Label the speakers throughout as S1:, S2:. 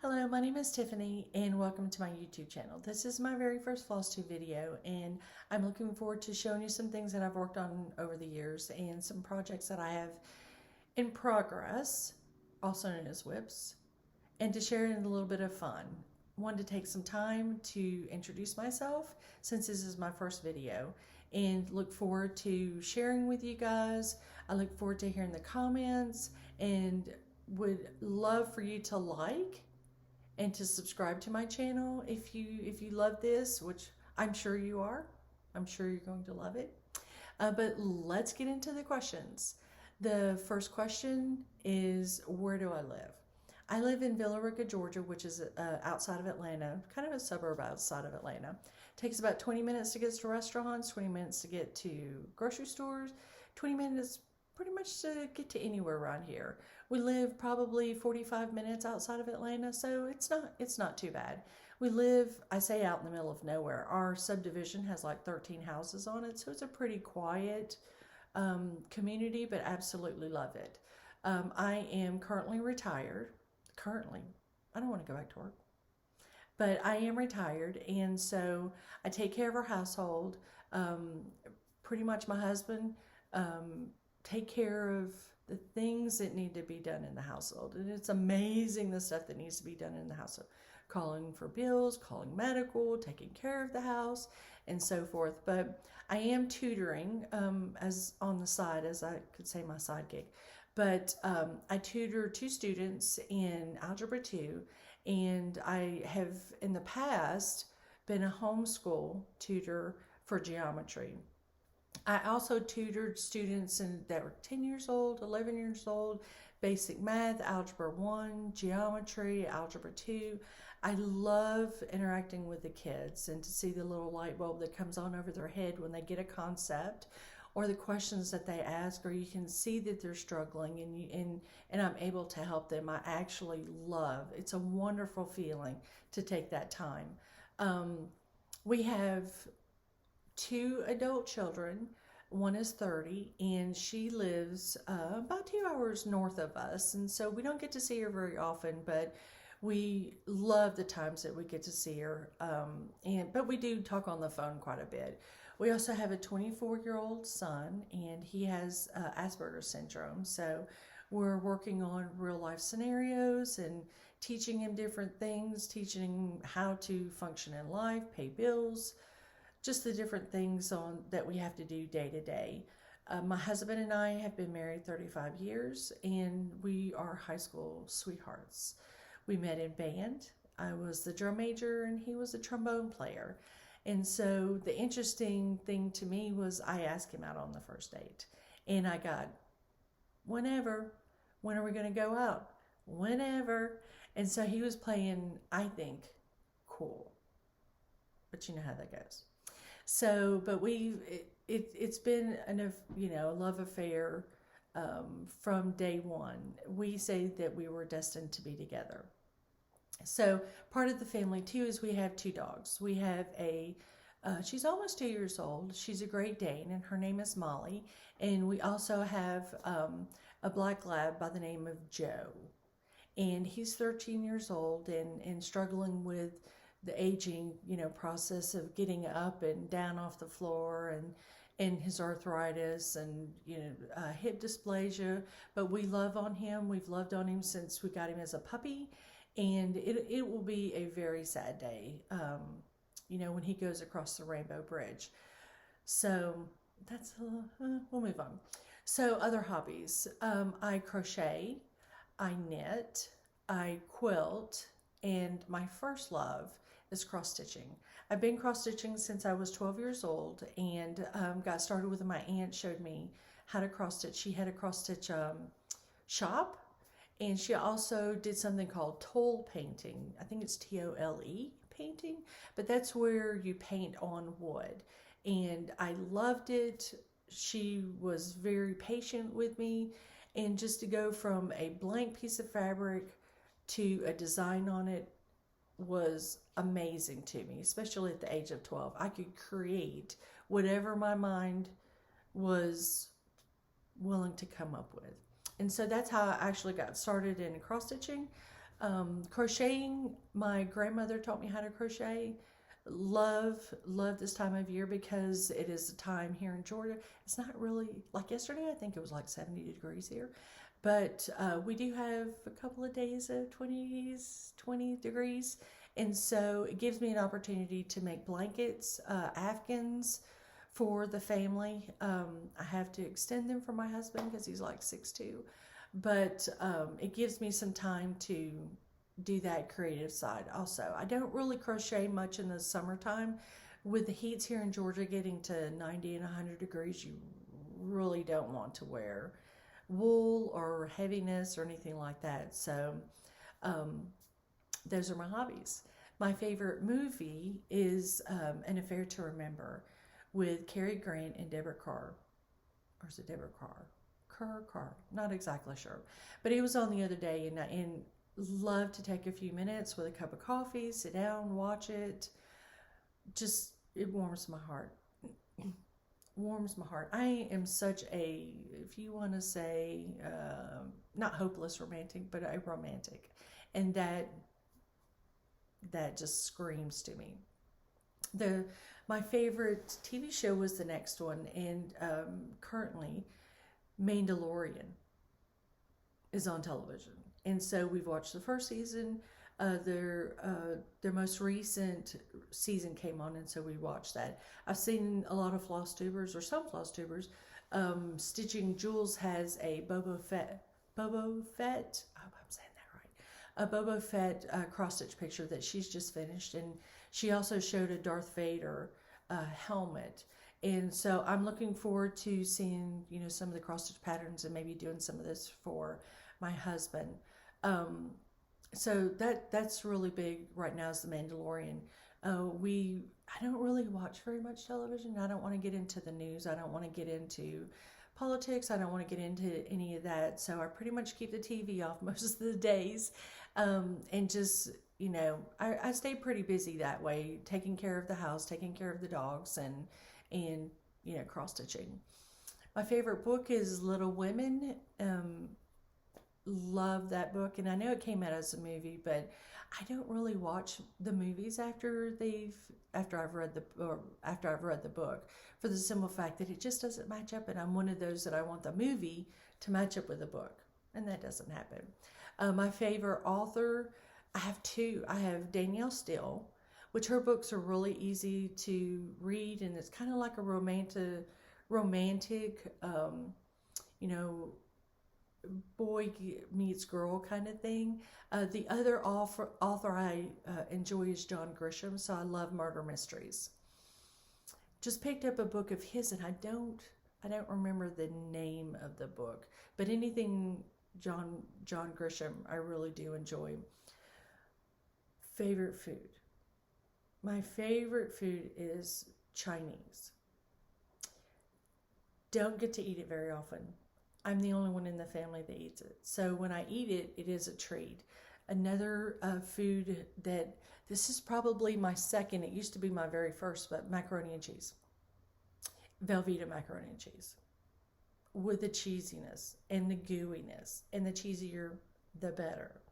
S1: Hello, my name is Tiffany and welcome to my YouTube channel. This is my very first FlossTube video and I'm looking forward to showing you some things that I've worked on over the years and some projects that I have in progress, also known as WIPS, and to share in a little bit of fun. Wanted to take some time to introduce myself since this is my first video and look forward to sharing with you guys. I look forward to hearing the comments and would love for you to like and to subscribe to my channel if you love this, which I'm sure you are. I'm sure you're going to love it. But let's get into the questions. The first question is, where do I live? I live in Villa Rica, Georgia, which is outside of Atlanta, kind of a suburb outside of Atlanta. It takes about 20 minutes to get to restaurants, 20 minutes to get to grocery stores, 20 minutes pretty much to get to anywhere around here. We live probably 45 minutes outside of Atlanta, so it's not too bad. We live, I say, out in the middle of nowhere. Our subdivision has like 13 houses on it, so it's a pretty quiet community, but absolutely love it. I am currently retired. I don't want to go back to work, but I am retired, and so I take care of our household. Pretty much my husband take care of the things that need to be done in the household. And it's amazing the stuff that needs to be done in the household. Calling for bills, calling medical, taking care of the house, and so forth. But I am tutoring as on the side, as I could say my side gig. But I tutor 2 students in Algebra 2, and I have in the past been a homeschool tutor for geometry. I also tutored students that were 10 years old, 11 years old, basic math, Algebra 1, geometry, Algebra 2. I love interacting with the kids and to see the little light bulb that comes on over their head when they get a concept or the questions that they ask, or you can see that they're struggling and I'm able to help them. I actually love, it's a wonderful feeling to take that time. We have 2 adult children. One is 30 and she lives about 2 hours north of us, and so we don't get to see her very often, but we love the times that we get to see her, but we do talk on the phone quite a bit. We also have a 24-year-old son, and he has Asperger's syndrome, so we're working on real life scenarios and teaching him different things, teaching him how to function in life, pay bills, just the different things that we have to do day to day. My husband and I have been married 35 years, and we are high school sweethearts. We met in band. I was the drum major, and he was a trombone player. And so the interesting thing to me was I asked him out on the first date, and I got, whenever, when are we going to go out? Whenever. And so he was playing, I think, cool. But you know how that goes. So, but it's been a love affair from day one. We say that we were destined to be together. So part of the family too is we have 2 dogs. We have she's almost 2 years old. She's a Great Dane, and her name is Molly. And we also have a black lab by the name of Joe, and he's 13 years old and struggling with the aging, process of getting up and down off the floor and his arthritis and, hip dysplasia. But we love on him. We've loved on him since we got him as a puppy. And it will be a very sad day, when he goes across the Rainbow Bridge. So that's, we'll move on. So other hobbies, I crochet, I knit, I quilt, and my first love is cross stitching. I've been cross stitching since I was 12 years old, and got started with my aunt showed me how to cross stitch. She had a cross stitch shop, and she also did something called toll painting. I think it's T-O-L-E painting, but that's where you paint on wood, and I loved it. She was very patient with me, and just to go from a blank piece of fabric to a design on it was amazing to me, especially at the age of 12. I could create whatever my mind was willing to come up with. And so that's how I actually got started in cross stitching. Crocheting, my grandmother taught me how to crochet. Love this time of year because it is a time here in Georgia. It's not really like yesterday. I think it was like 70 degrees here, but we do have a couple of days of 20 degrees, and so it gives me an opportunity to make blankets, afghans for the family. I have to extend them for my husband because he's like 6'2", but it gives me some time to do that creative side also. I don't really crochet much in the summertime. With the heats here in Georgia getting to 90 and 100 degrees, you really don't want to wear wool or heaviness or anything like that. So those are my hobbies. My favorite movie is An Affair to Remember with Cary Grant and Deborah Carr. Or is it Deborah Carr? Carr. Not exactly sure. But it was on the other day, and love to take a few minutes with a cup of coffee, sit down, watch it. Just, it warms my heart. Warms my heart. I am such a, if you want to say, not hopeless romantic, but a romantic. And that just screams to me. My favorite TV show was the next one, and currently Mandalorian is on television. And so we've watched the first season. Their most recent season came on, and so we watched that. I've seen a lot of FlossTubers, or some FlossTubers. Stitching Jules has a Boba Fett, I hope I'm saying that right, a Boba Fett cross-stitch picture that she's just finished, and she also showed a Darth Vader helmet. And so I'm looking forward to seeing, some of the cross-stitch patterns and maybe doing some of this for my husband. So that's really big right now is The Mandalorian. I don't really watch very much television. I don't want to get into the news. I don't want to get into politics. I don't want to get into any of that. So I pretty much keep the TV off most of the days. And just, I stay pretty busy that way, taking care of the house, taking care of the dogs, and cross-stitching. My favorite book is Little Women. Love that book, and I know it came out as a movie, but I don't really watch the movies after I've read the book, for the simple fact that it just doesn't match up, and I'm one of those that I want the movie to match up with the book, and that doesn't happen. My favorite author, I have two. I have Danielle Steele, which her books are really easy to read, and it's kind of like a romantic, boy meets girl kind of thing. The other author I enjoy is John Grisham, so I love murder mysteries. Just picked up a book of his, and I don't remember the name of the book, but anything John Grisham I really do enjoy. Favorite food. My favorite food is Chinese. Don't get to eat it very often. I'm the only one in the family that eats it. So when I eat it, it is a treat. Another food this is probably my second. It used to be my very first, but macaroni and cheese. Velveeta macaroni and cheese. With the cheesiness and the gooiness. And the cheesier, the better.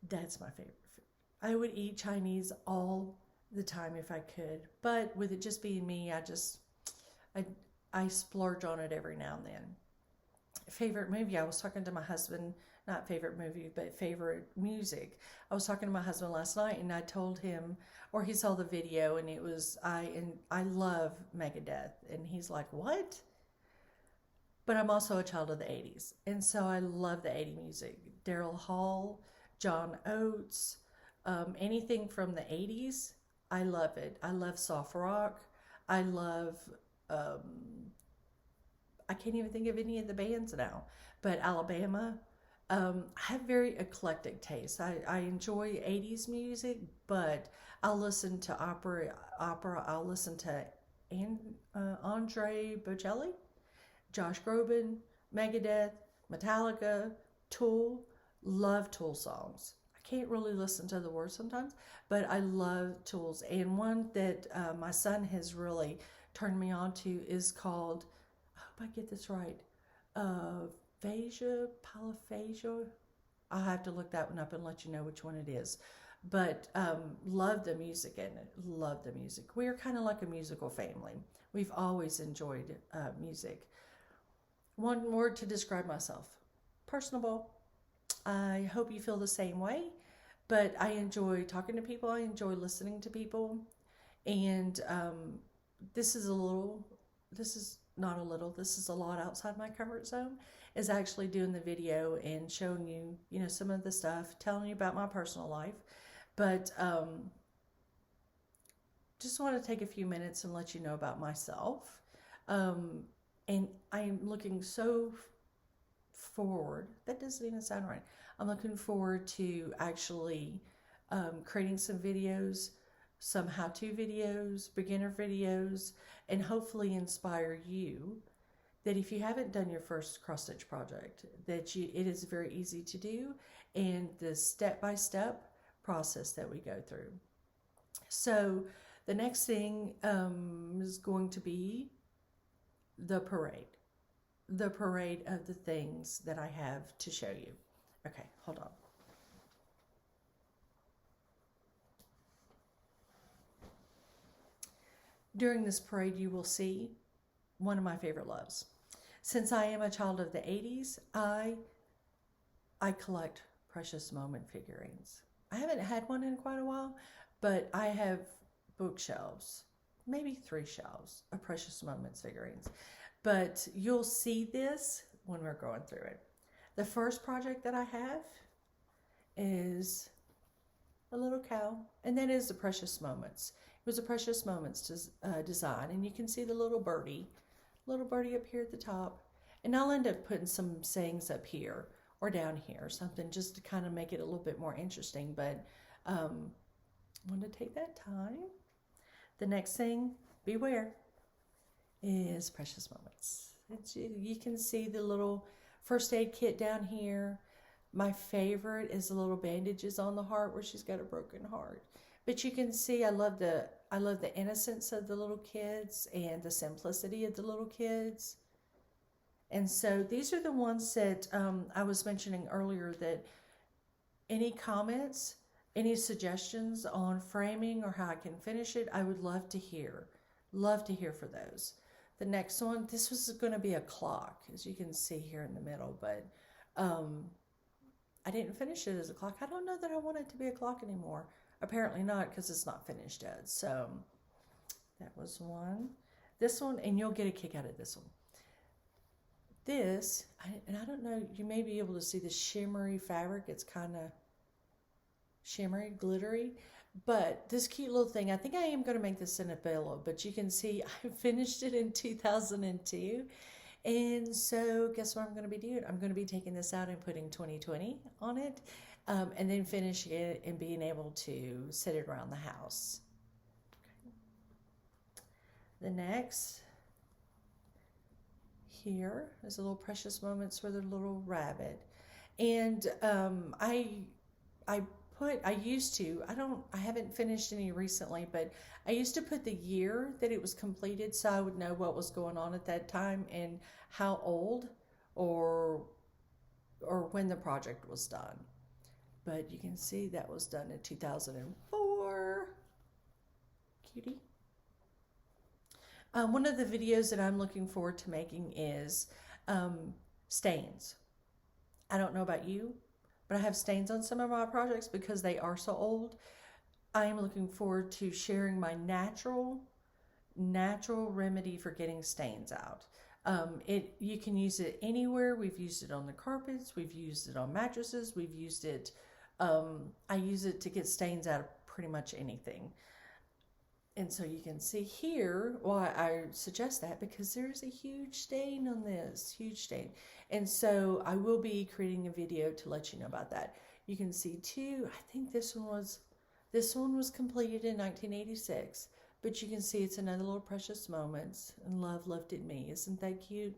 S1: That's my favorite food. I would eat Chinese all the time if I could. But with it just being me, I splurge on it every now and then. Favorite movie, I was talking to my husband, not favorite movie, but favorite music. I was talking to my husband last night, and I told him, or he saw the video, and it was, I love Megadeth. And he's like, what? But I'm also a child of the 80s. And so I love the 80s music. Daryl Hall, John Oates, anything from the 80s, I love it. I love soft rock. I love, I can't even think of any of the bands now, but Alabama. I have very eclectic taste. I enjoy 80s music, but I'll listen to opera. I'll listen to Andre Bocelli, Josh Groban, Megadeth, Metallica, Tool. Love Tool songs. I can't really listen to the words sometimes, but I love Tools. And one that my son has really turned me on to is called, I hope I get this right, Phasia. I'll have to look that one up and let you know which one it is. But love the music in it. Love the music. We're kind of like a musical family. We've always enjoyed music. One word to describe myself: personable. I hope you feel the same way. But I enjoy talking to people. I enjoy listening to people. And this is not a little, this is a lot outside my comfort zone, is actually doing the video and showing you, you know, some of the stuff, telling you about my personal life. But just want to take a few minutes and let you know about myself. And I am looking so forward, that doesn't even sound right. I'm looking forward to actually creating some videos, some how-to videos, beginner videos, and hopefully inspire you that if you haven't done your first cross-stitch project, that it is very easy to do, and the step-by-step process that we go through. So the next thing is going to be the parade of the things that I have to show you. Okay, hold on. During this parade, you will see one of my favorite loves. Since I am a child of the 80s, I collect precious moment figurines. I haven't had one in quite a while, but I have bookshelves, maybe 3 shelves of precious moments figurines. But you'll see this when we're going through it. The first project that I have is a little cow, and that is the Precious Moments. It was a Precious Moments design, and you can see the little birdie up here at the top. And I'll end up putting some sayings up here or down here, something just to kind of make it a little bit more interesting. But I want to take that time. The next thing, beware, is Precious Moments. You can see the little first aid kit down here. My favorite is the little bandages on the heart where she's got a broken heart. But you can see I love the innocence of the little kids and the simplicity of the little kids. And so these are the ones that I was mentioning earlier, that any comments, any suggestions on framing or how I can finish it, I would love to hear. Love to hear for those. The next one, this was going to be a clock, as you can see here in the middle, but I didn't finish it as a clock. I don't know that I want it to be a clock anymore. Apparently not, because it's not finished yet. So that was one. This one, and you'll get a kick out of this one. This, and I don't know, you may be able to see the shimmery fabric. It's kind of shimmery, glittery. But this cute little thing, I think I am going to make this in a pillow, but you can see I finished it in 2002. And so guess what I'm going to be doing? I'm going to be taking this out and putting 2020 on it, and then finishing it and being able to set it around the house. Okay. The next here is a little Precious Moments for the little rabbit. And I haven't finished any recently, but I used to put the year that it was completed so I would know what was going on at that time and how old or when the project was done. But you can see that was done in 2004. Cutie. One of the videos that I'm looking forward to making is stains. I don't know about you, but I have stains on some of my projects because they are so old. I am looking forward to sharing my natural remedy for getting stains out. You can use it anywhere. We've used it on the carpets. We've used it on mattresses. We've used it, I use it to get stains out of pretty much anything. And so you can see here why I suggest that, because there's a huge stain on this, huge stain. And so I will be creating a video to let you know about that. You can see too, I think this one was completed in 1986, but you can see it's another little Precious Moments, and Love Lifted Me. Isn't that cute?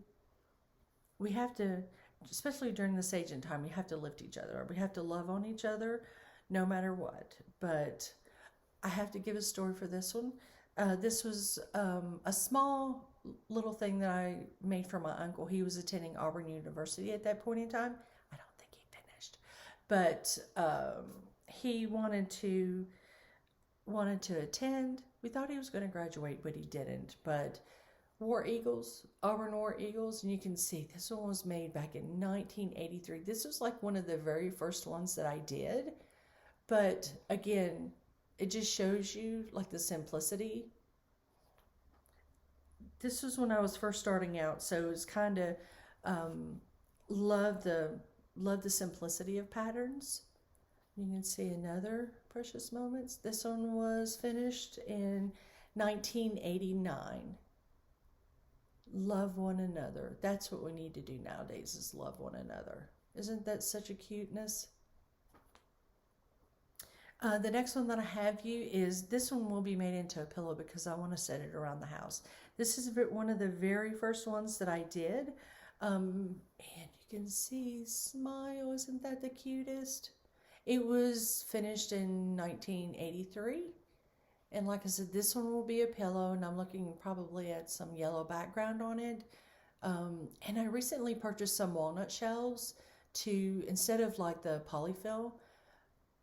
S1: We have to, especially during the Saging time, we have to lift each other. We have to love on each other no matter what. But I have to give a story for this one. This was a small little thing that I made for my uncle. He was attending Auburn University at that point in time. I don't think he finished. but he wanted to attend. We thought he was going to graduate, but he didn't. But War Eagles, Auburn War Eagles, and you can see this one was made back in 1983. This was like one of the very first ones that I did. But again, it just shows you like the simplicity. This was when I was first starting out, so it was kind of love the simplicity of patterns. You can see another Precious Moments. This one was finished in 1989. Love one another. That's what we need to do nowadays, is love one another. Isn't that such a cuteness? The next one that I have you is, this one will be made into a pillow because I want to set it around the house. This is one of the very first ones that I did. And you can see, smile, isn't that the cutest? It was finished in 1983. And like I said, this one will be a pillow, and I'm looking probably at some yellow background on it. And I recently purchased some walnut shelves to, instead of like the polyfill,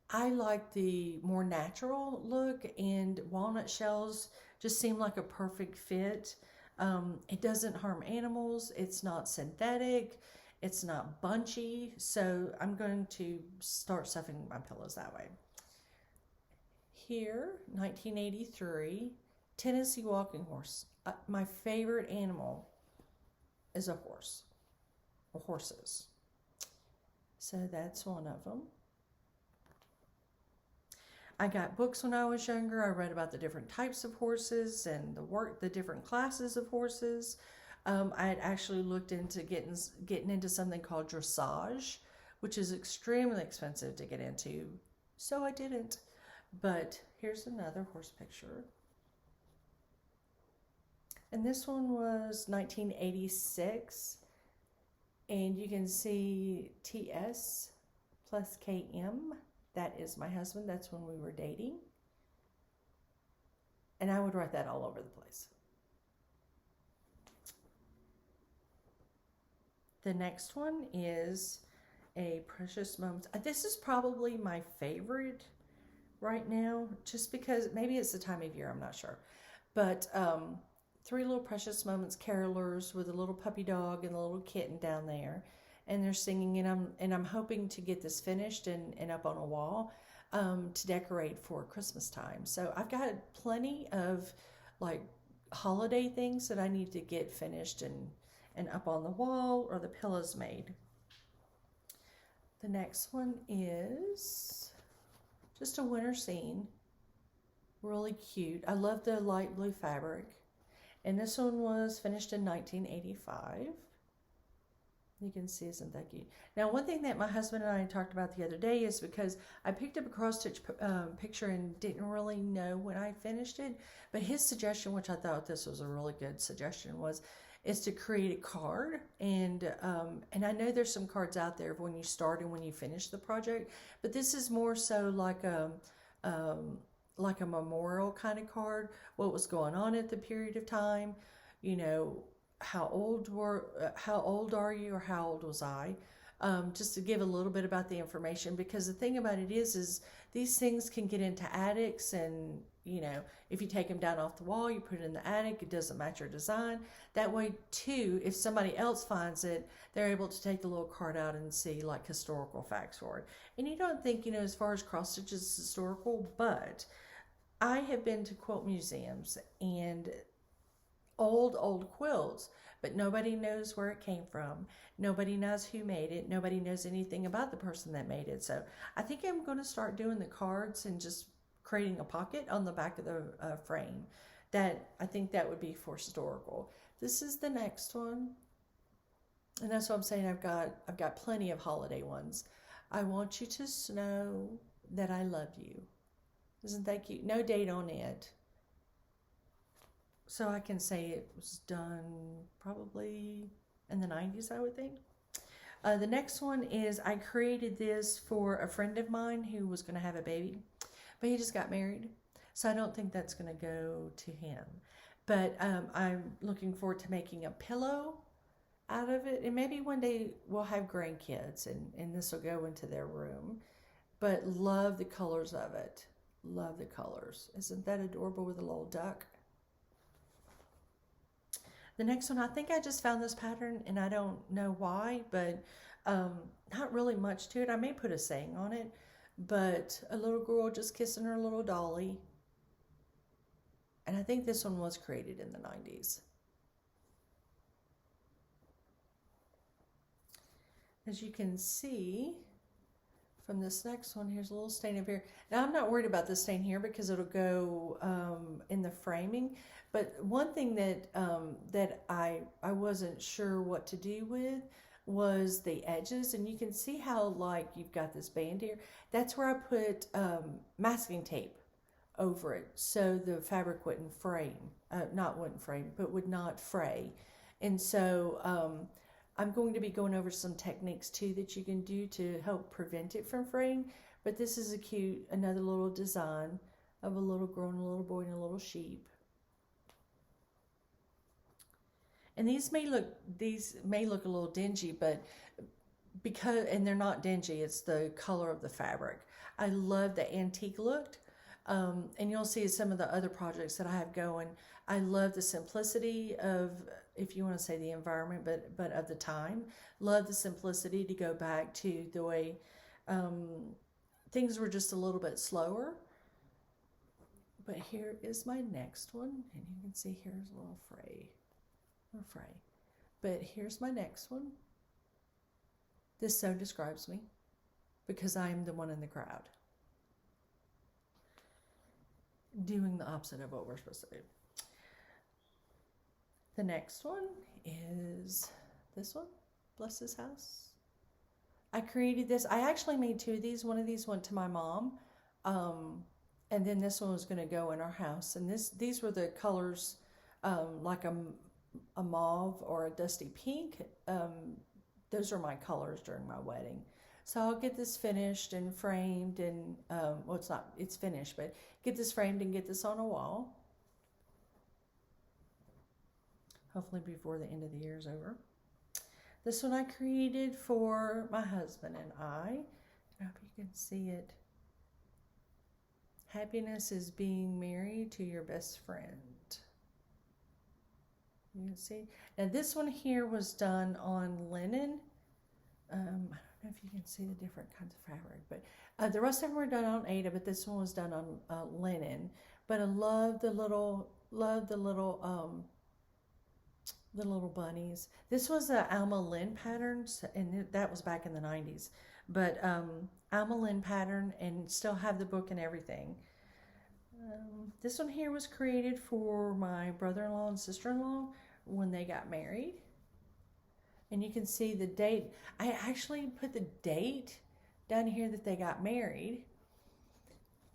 S1: I like the more natural look, and walnut shells just seem like a perfect fit. It doesn't harm animals. It's not synthetic. It's not bunchy. So I'm going to start stuffing my pillows that way. Here, 1983, Tennessee walking horse. My favorite animal is a horse, or horses. So that's one of them. I got books when I was younger. I read about the different types of horses and the different classes of horses. I had actually looked into getting into something called dressage, which is extremely expensive to get into. So I didn't. But here's another horse picture. And this one was 1986. And you can see TS plus KM. That is my husband. That's when we were dating. And I would write that all over the place. The next one is a Precious Moments. This is probably my favorite right now, just because maybe it's the time of year, I'm not sure. But 3 little Precious Moments carolers with a little puppy dog and a little kitten down there. And they're singing, and I'm hoping to get this finished and up on a wall to decorate for Christmas time. So I've got plenty of like holiday things that I need to get finished and up on the wall, or the pillows made. The next one is just a winter scene. Really cute. I love the light blue fabric. And this one was finished in 1985. You can see, isn't that cute? Now, one thing that my husband and I talked about the other day is because I picked up a cross-stitch picture and didn't really know when I finished it, but his suggestion, which I thought this was a really good suggestion, is to create a card. And I know there's some cards out there of when you start and when you finish the project, but this is more so like a memorial kind of card. What was going on at the period of time, you know. How old are you, or how old was I? Just to give a little bit about the information, because the thing about it is these things can get into attics, and you know, if you take them down off the wall, you put it in the attic, it doesn't match your design. That way too, if somebody else finds it, they're able to take the little card out and see like historical facts for it. And you don't think, you know, as far as cross stitches is historical, but I have been to quilt museums and old quilts, but nobody knows where it came from. Nobody knows who made it. Nobody knows anything about the person that made it. So I think I'm going to start doing the cards and just creating a pocket on the back of the frame. That I think that would be for historical. This is the next one, and that's what I'm saying. I've got plenty of holiday ones. I want you to know that I love you. Isn't that cute? No date on it. So I can say it was done probably in the 90s, I would think. The next one is, I created this for a friend of mine who was going to have a baby, but he just got married. So I don't think that's going to go to him. But I'm looking forward to making a pillow out of it. And maybe one day we'll have grandkids and this will go into their room. But love the colors of it. Love the colors. Isn't that adorable with a little duck? The next one, I think I just found this pattern and I don't know why, but not really much to it. I may put a saying on it, but a little girl just kissing her little dolly. And I think this one was created in the 90s. As you can see from this next one, here's a little stain up here. Now I'm not worried about this stain here because it'll go in the framing. But one thing that that I wasn't sure what to do with was the edges, and you can see how like you've got this band here. That's where I put masking tape over it so the fabric wouldn't frame, but would not fray. And so I'm going to be going over some techniques too that you can do to help prevent it from fraying. But this is a cute, another little design of a little girl and a little boy and a little sheep. And these may look a little dingy, but and they're not dingy, it's the color of the fabric. I love the antique look. And you'll see some of the other projects that I have going. I love the simplicity of, if you want to say the environment, but of the time. Love the simplicity to go back to the way things were just a little bit slower. But here is my next one, and you can see here's a little fray. But here's my next one. This so describes me because I am the one in the crowd doing the opposite of what we're supposed to do. The next one is this one, Bless This House. I created this. I actually made two of these. One of these went to my mom, and then this one was going to go in our house. And these were the colors, like a mauve or a dusty pink. Those are my colors during my wedding. So I'll get this finished and framed and, well, it's finished, but get this framed and get this on a wall. Hopefully before the end of the year is over. This one I created for my husband and I hope you can see it. Happiness is being married to your best friend. You can see. Now this one here was done on linen. I don't know if you can see the different kinds of fabric, but the rest of them were done on Aida, but this one was done on linen. But I love the little bunnies. This was a Alma Lynn pattern, and that was back in the 90s. But Alma Lynn pattern, and still have the book and everything. This one here was created for my brother-in-law and sister-in-law when they got married. And you can see the date. I actually put the date down here that they got married,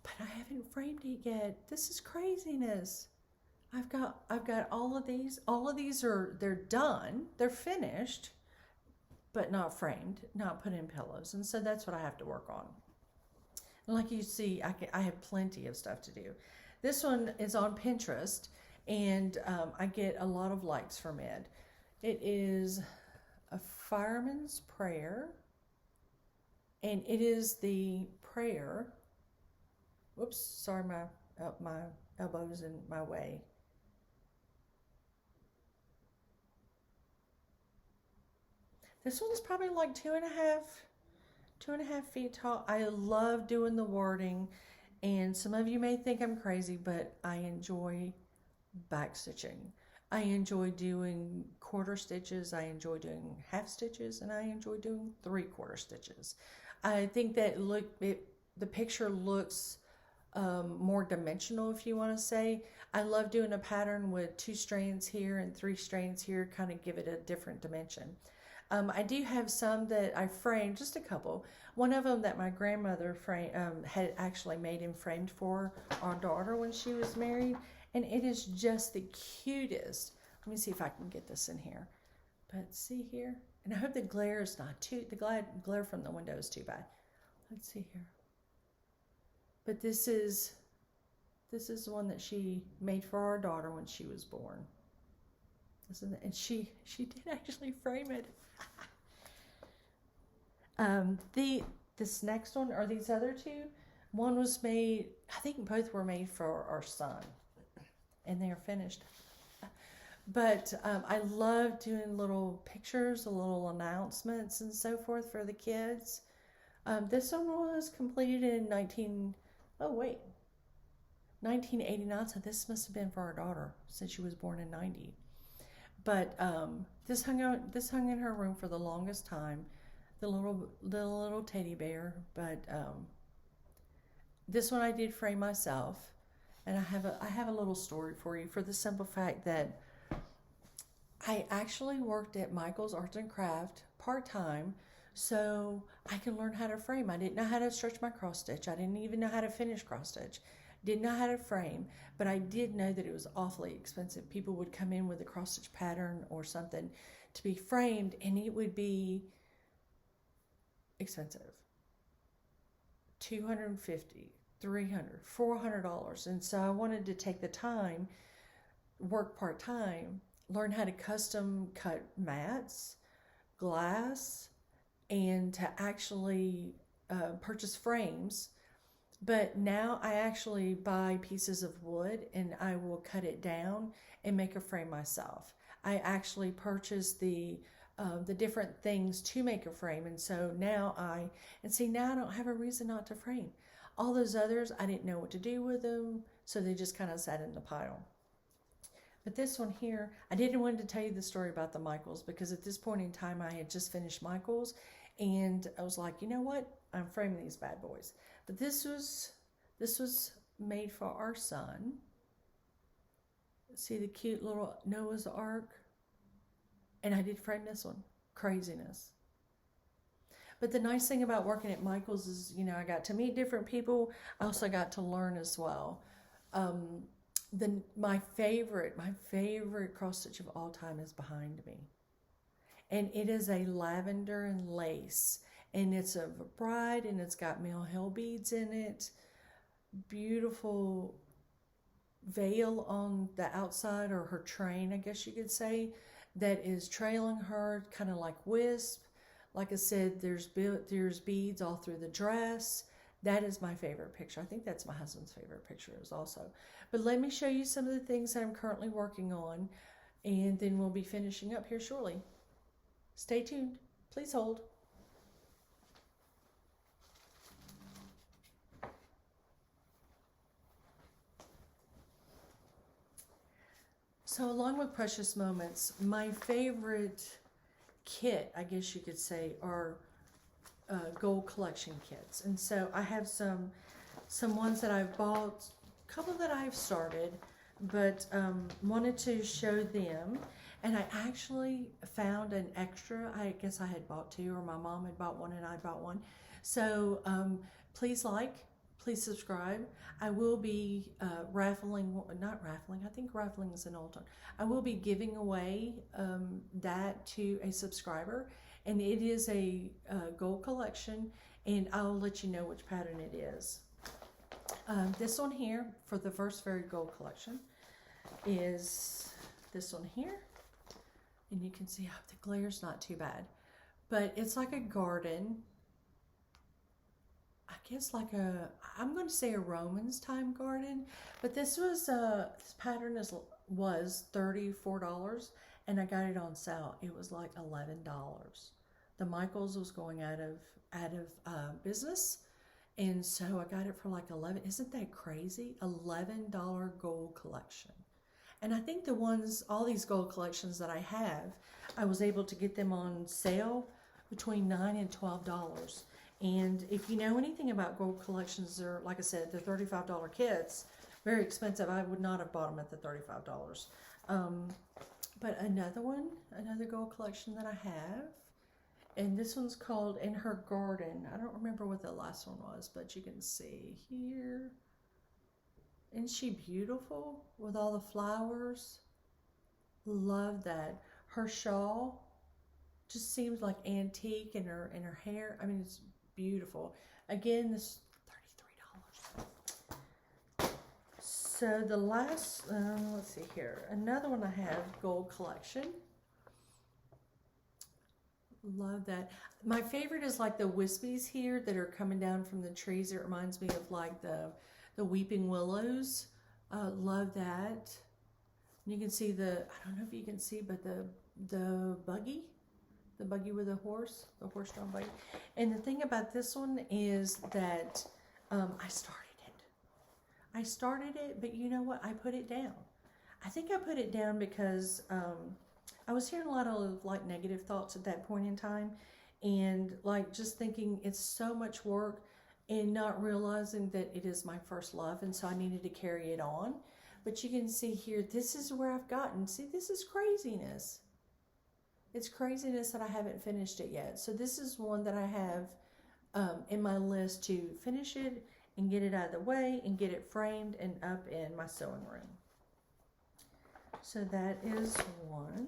S1: but I haven't framed it yet. This is craziness. I've got all of these. All of these they're done. They're finished, but not framed, not put in pillows. And so that's what I have to work on. And like you see, I have plenty of stuff to do. This one is on Pinterest, and I get a lot of likes from it. It is a fireman's prayer, and it is the prayer. Whoops, sorry, my elbow's in my way. This one's probably like two and a half feet tall. I love doing the wording, and some of you may think I'm crazy, but I enjoy back stitching. I enjoy doing quarter stitches, I enjoy doing half stitches, and I enjoy doing 3/4 stitches. I think that the picture looks more dimensional, if you want to say. I love doing a pattern with 2 strands here and 3 strands here, kind of give it a different dimension. I do have some that I framed, just a couple. One of them that my grandmother had actually made and framed for our daughter when she was married. And it is just the cutest. Let me see if I can get this in here. But see here? And I hope the glare is not the glare from the window is too bad. Let's see here. But this is the one that she made for our daughter when she was born. And she did actually frame it. This next one, or these other two, one was made, I think both were made for our son, and they are finished. But I love doing little pictures, little announcements and so forth for the kids. This one was completed in 1989, so this must have been for our daughter since she was born in 90. But this hung in her room for the longest time, the little teddy bear. But this one I did frame myself, and I have a little story for you, for the simple fact that I actually worked at Michael's Arts and Craft part-time so I can learn how to frame. I didn't know how to stretch my cross stitch. I didn't even know how to finish cross stitch. Didn't know how to frame, but I did know that it was awfully expensive. People would come in with a cross stitch pattern or something to be framed, and it would be expensive. $250, $300, $400. And so I wanted to take the time, work part-time, learn how to custom cut mats, glass, and to actually purchase frames. But now I actually buy pieces of wood and I will cut it down and make a frame myself. I actually purchase the different things to make a frame, and so now I don't have a reason not to frame. All those others, I didn't know what to do with them, so they just kind of sat in the pile. But this one here, I didn't want to tell you the story about the Michaels, because at this point in time I had just finished Michaels, and I was like, you know what, I'm framing these bad boys. But this was made for our son. See the cute little Noah's Ark? And I did frame this one. Craziness. But the nice thing about working at Michael's is, you know, I got to meet different people. I also got to learn as well. My favorite cross stitch of all time is behind me. And it is a lavender and lace. And it's of a bride, and it's got male hell beads in it. Beautiful veil on the outside, or her train, I guess you could say, that is trailing her, kind of like wisp. Like I said, there's beads all through the dress. That is my favorite picture. I think that's my husband's favorite picture also. But let me show you some of the things that I'm currently working on, and then we'll be finishing up here shortly. Stay tuned. Please hold. So along with Precious Moments, my favorite kit, I guess you could say, are gold collection kits. And so I have some ones that I've bought, a couple that I've started, but wanted to show them. And I actually found an extra. I guess I had bought two, or my mom had bought one and I bought one. So please subscribe. I will be I think raffling is an old term. I will be giving away that to a subscriber, and it is a gold collection, and I'll let you know which pattern it is. This one here, for the first very gold collection, is this one here, and you can see how the glare's not too bad, but it's like a garden. I guess like I'm going to say a Romans time garden, but this pattern was $34, and I got it on sale. It was like $11. The Michaels was going out of business, and so I got it for like $11. Isn't that crazy? $11 gold collection. And I think all these gold collections that I have, I was able to get them on sale between $9 and $12. And if you know anything about gold collections, they're, like I said, they're $35 kits. Very expensive. I would not have bought them at the $35. But another gold collection that I have, and this one's called In Her Garden. I don't remember what the last one was, but you can see here. Isn't she beautiful with all the flowers? Love that. Her shawl just seems like antique, and her hair. I mean, it's beautiful. Again, this is $33. So the last, let's see here, another one I have, Gold Collection. Love that. My favorite is like the wispies here that are coming down from the trees. It reminds me of like the weeping willows. Love that. You can see I don't know if you can see, but the buggy with the horse-drawn buggy. And the thing about this one is that I started it, but you know what? I put it down. I think I put it down because I was hearing a lot of like negative thoughts at that point in time, and like just thinking it's so much work and not realizing that it is my first love, and so I needed to carry it on. But you can see here, this is where I've gotten. See, this is craziness. It's craziness that I haven't finished it yet. So this is one that I have in my list to finish it and get it out of the way and get it framed and up in my sewing room. So that is one.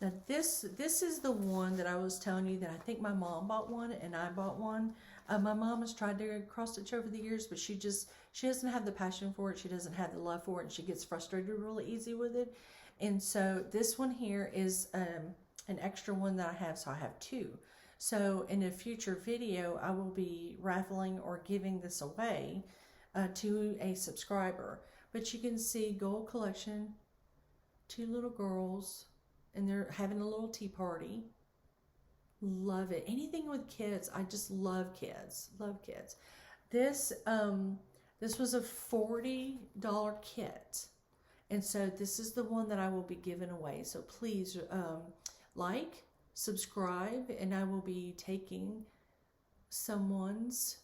S1: Now this is the one that I was telling you that I think my mom bought one and I bought one. My mom has tried to cross stitch over the years, but she doesn't have the passion for it. She doesn't have the love for it, and she gets frustrated really easy with it. And so this one here is an extra one that I have, so I have two. So in a future video, I will be raffling or giving this away to a subscriber. But you can see Gold Collection, two little girls, and they're having a little tea party. Love it. Anything with kids, I just love kids. Love kids. This was a $40 kit. And so this is the one that I will be giving away. So please like, subscribe, and I will be taking someone's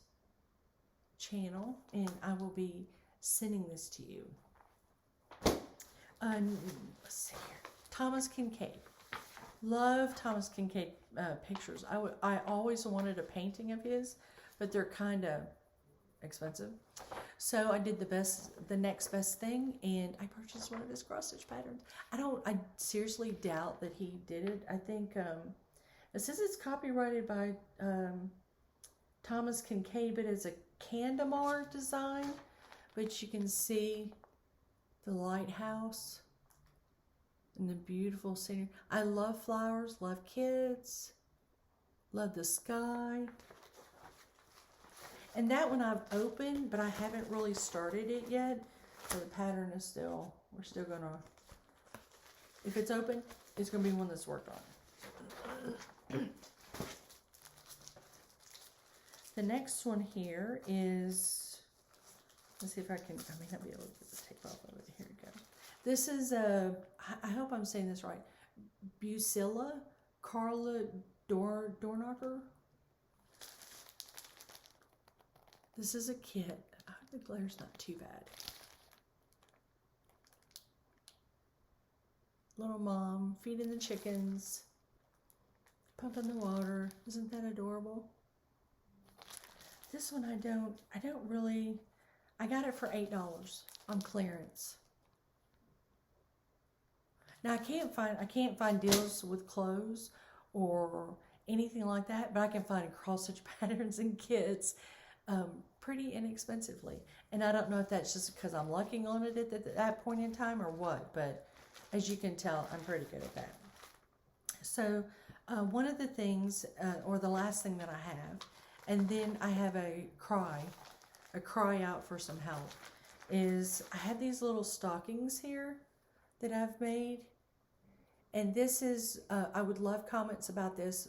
S1: channel and I will be sending this to you. Let's see here. Thomas Kincaid. Love Thomas Kincaid pictures. I always wanted a painting of his, but they're kind of expensive. So I did the next best thing, and I purchased one of his cross stitch patterns. I seriously doubt that he did it. I think it says it's copyrighted by Thomas Kincaid, but it's a Candamar design. But you can see the lighthouse and the beautiful scenery. I love flowers, love kids, love the sky. And that one I've opened, but I haven't really started it yet. So the pattern is we're still gonna, if it's open, it's gonna be one that's worked on. The next one here is, let's see if I may not be able to get the tape off of it. Here we go. This is I hope I'm saying this right, Bucilla Carla Dornacher. This is a kit. I hope the glare's not too bad. Little mom feeding the chickens, pumping the water. Isn't that adorable? This one I don't really, I got it for $8 on clearance. Now I can't find deals with clothes or anything like that, but I can find cross stitch patterns and kits pretty inexpensively. And I don't know if that's just because I'm lucking on it at that point in time or what, but as you can tell, I'm pretty good at that. So one of the things, or the last thing that I have, and then I have a cry out for some help, is I have these little stockings here that I've made. And this is, I would love comments about this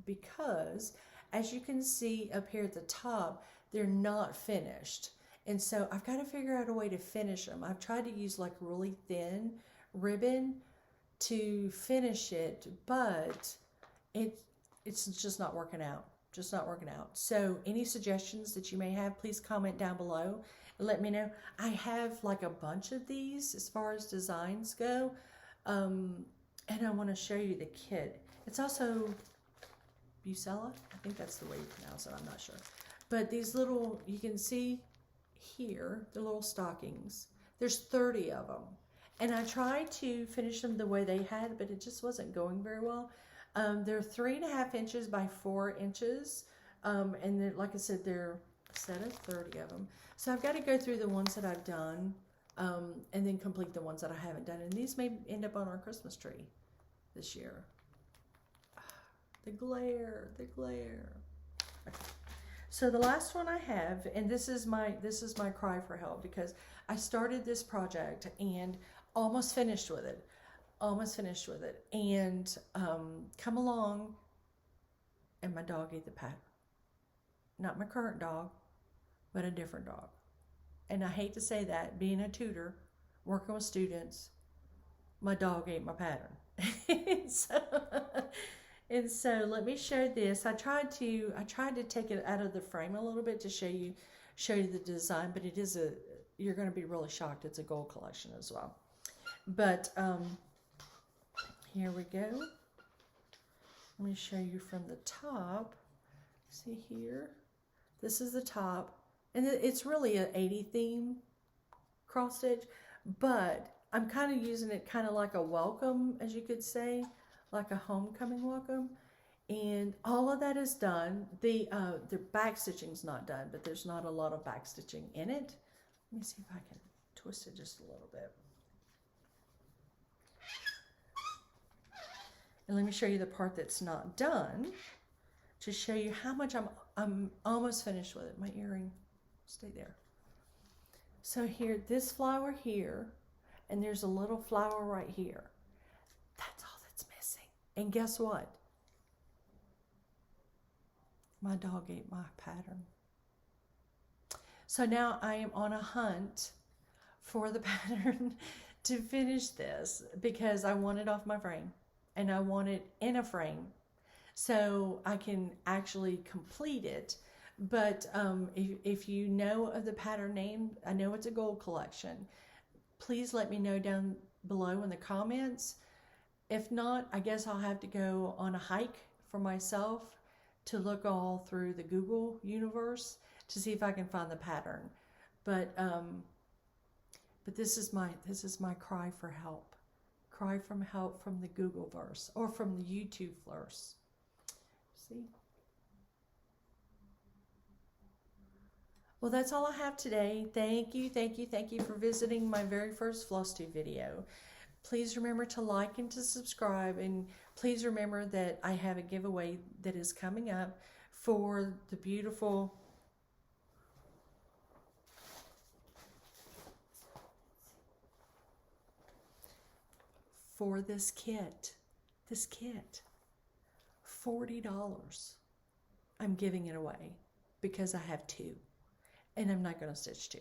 S1: because as you can see up here at the top, they're not finished. And so I've got to figure out a way to finish them. I've tried to use like really thin ribbon to finish it, but it's just not working out. Just not working out. So any suggestions that you may have, please comment down below and let me know. I have like a bunch of these as far as designs go. And I want to show you the kit. It's also Bucella. I think that's the way you pronounce it. I'm not sure. But these little, you can see here, the little stockings. There's 30 of them. And I tried to finish them the way they had, but it just wasn't going very well. They're 3.5 inches by 4 inches. And like I said, they're a set of 30 of them. So I've got to go through the ones that I've done and then complete the ones that I haven't done. And these may end up on our Christmas tree this year. The glare, the glare. Okay. So the last one I have, and this is my cry for help, because I started this project and almost finished with it. And come along, and my dog ate the pattern. Not my current dog, but a different dog. And I hate to say that, being a tutor, working with students, my dog ate my pattern. and so let me show this. I tried to take it out of the frame a little bit to show you the design, but it is you're going to be really shocked. It's a gold collection as well. But here we go. Let me show you from the top. See here? This is the top. And it's really an 80 theme cross stitch, but I'm kind of using it kind of like a welcome, as you could say, like a homecoming welcome. And all of that is done. The back stitching's not done, but there's not a lot of back stitching in it. Let me see if I can twist it just a little bit. And let me show you the part that's not done to show you how much I'm almost finished with it. My earring, stay there. So here, this flower here, and there's a little flower right here. That's all that's missing. And guess what? My dog ate my pattern. So now I am on a hunt for the pattern to finish this, because I want it off my frame and I want it in a frame so I can actually complete it. But if you know of the pattern name, I know it's a gold collection. Please let me know down below in the comments. If not, I guess I'll have to go on a hike for myself to look all through the Google universe to see if I can find the pattern. But this is my cry for help. Cry from help from the Google verse, or from the YouTube verse. See? Well, that's all I have today. Thank you for visiting my very first FlossTube video. Please remember to like and to subscribe, and please remember that I have a giveaway that is coming up for the beautiful this kit, $40. I'm giving it away because I have two, and I'm not going to stitch two.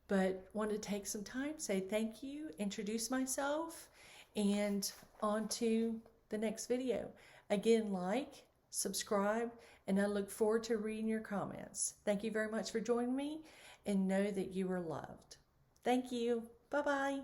S1: But want to take some time, say thank you, introduce myself, and on to the next video. Again, like, subscribe, and I look forward to reading your comments. Thank you very much for joining me, and know that you are loved. Thank you. Bye-bye.